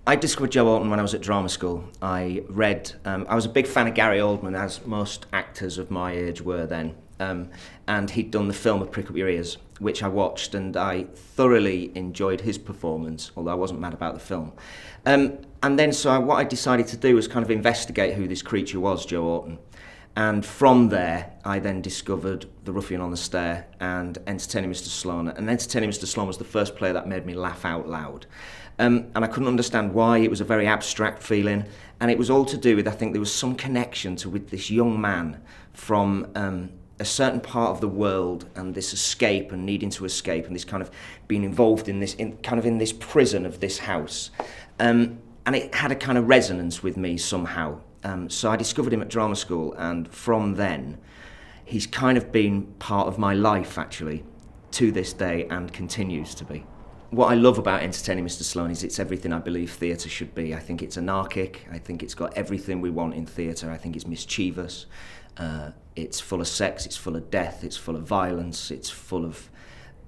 I discovered Joe Orton when I was at drama school. I was a big fan of Gary Oldman, as most actors of my age were then. And he'd done the film of Prick Up Your Ears, which I watched, and I thoroughly enjoyed his performance, although I wasn't mad about the film. And then what I decided to do was kind of investigate who this creature was, Joe Orton. And from there, I then discovered The Ruffian on the Stair and Entertaining Mr Sloane. And Entertaining Mr Sloane was the first play that made me laugh out loud. And I couldn't understand why. It was a very abstract feeling. And it was all to do with, I think there was some connection with this young man from a certain part of the world, and this escape and needing to escape, and this kind of being involved in this, in this prison of this house. And it had a kind of resonance with me somehow. So I discovered him at drama school, and from then, he's kind of been part of my life, actually, to this day, and continues to be. What I love about Entertaining Mr Sloane is it's everything I believe theatre should be. I think it's anarchic. I think it's got everything we want in theatre. I think it's mischievous. It's full of sex. It's full of death. It's full of violence. It's full of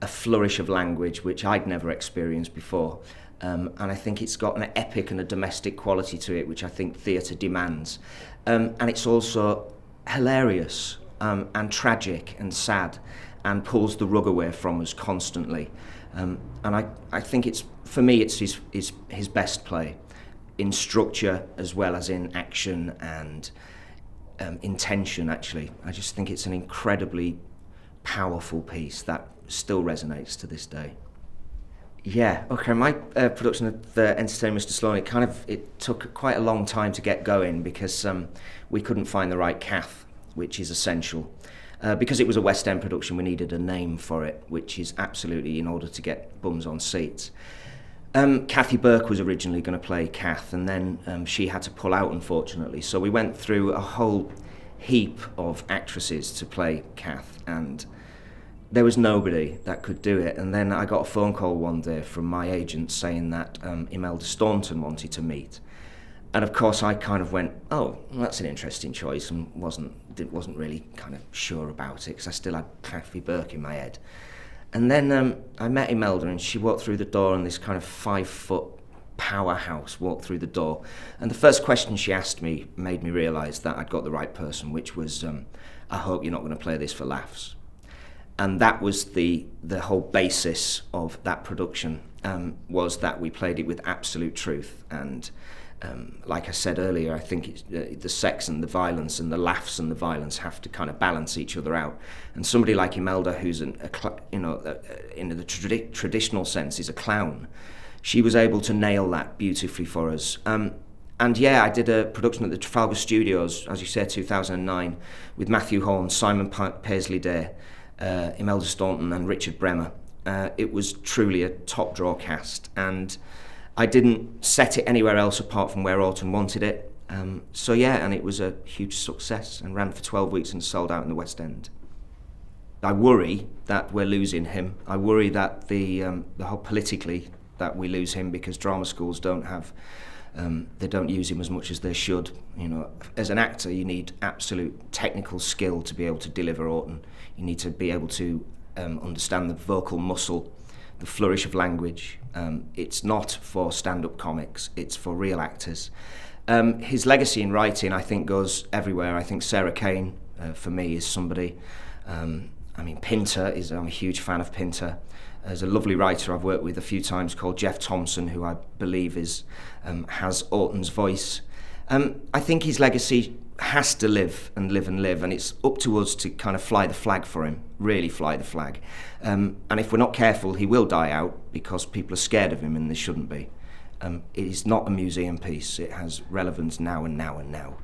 a flourish of language, which I'd never experienced before. And I think it's got an epic and a domestic quality to it, which I think theatre demands. And it's also hilarious and tragic and sad, and pulls the rug away from us constantly. And I think for me, it's his best play, in structure as well as in action and intention, actually. I just think it's an incredibly powerful piece that still resonates to this day. Yeah, okay, my production of Entertaining Mr Sloane, it took quite a long time to get going because we couldn't find the right cath, which is essential. Because it was a West End production, we needed a name for it, which is absolutely in order to get bums on seats. Kathy Burke was originally going to play Kath, and then she had to pull out, unfortunately. So we went through a whole heap of actresses to play Kath, and there was nobody that could do it. And then I got a phone call one day from my agent saying that Imelda Staunton wanted to meet. And of course I kind of went, oh, well, that's an interesting choice, and wasn't really kind of sure about it because I still had Kathy Burke in my head. And then I met Imelda, and she walked through the door, and this kind of 5-foot powerhouse walked through the door. And the first question she asked me made me realise that I'd got the right person, which was, I hope you're not going to play this for laughs. And that was the whole basis of that production, was that we played it with absolute truth. And like I said earlier, I think it's, the sex and the violence and the laughs and the violence have to kind of balance each other out. And somebody like Imelda, who's in the traditional sense is a clown, she was able to nail that beautifully for us. And yeah, I did a production at the Trafalgar Studios, as you said, 2009, with Matthew Horne, Simon Paisley-Day, Imelda Staunton and Richard Bremer. It was truly a top draw cast, and I didn't set it anywhere else apart from where Orton wanted it. So yeah, and it was a huge success and ran for 12 weeks and sold out in the West End. I worry that we're losing him. I worry that the whole politically that we lose him because drama schools don't have, they don't use him as much as they should. You know, as an actor, you need absolute technical skill to be able to deliver Orton. You need to be able to understand the vocal muscle, the flourish of language. It's not for stand-up comics, it's for real actors. His legacy in writing, I think, goes everywhere. I think Sarah Kane, for me, is somebody. Pinter I'm a huge fan of Pinter. There's a lovely writer I've worked with a few times called Jeff Thompson, who I believe has Orton's voice. I think his legacy has to live, and it's up to us to kind of fly the flag for him, really fly the flag. And if we're not careful, he will die out because people are scared of him, and they shouldn't be. It is not a museum piece. It has relevance now and now and now.